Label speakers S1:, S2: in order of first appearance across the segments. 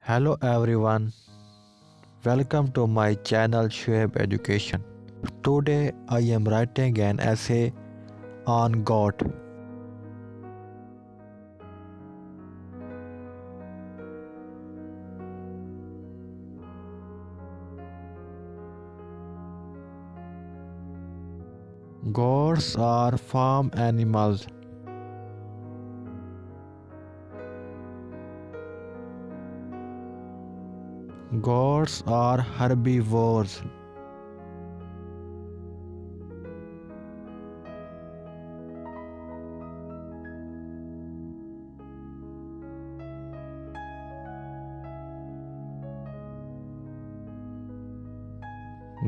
S1: Hello everyone, welcome to my channel Shoaib Education. Today I am writing an essay on goat. Goats are farm animals. Goats are herbivores.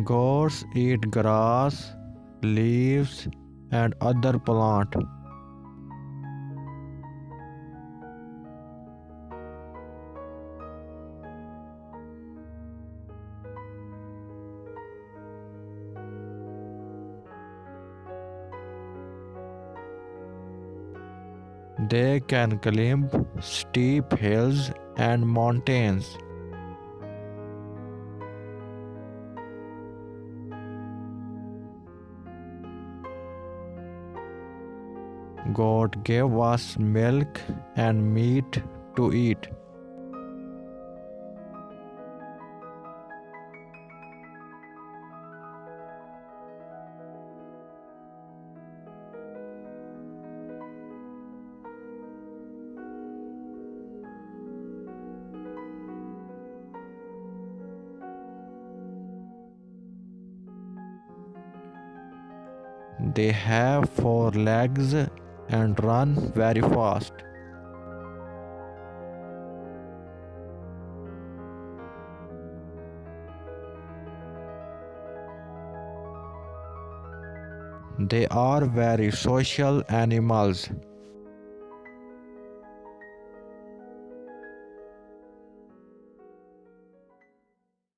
S1: Goats eat grass, leaves, and other plants. They can climb steep hills and mountains. God gave us milk and meat to eat. They have four legs and run very fast. They are very social animals.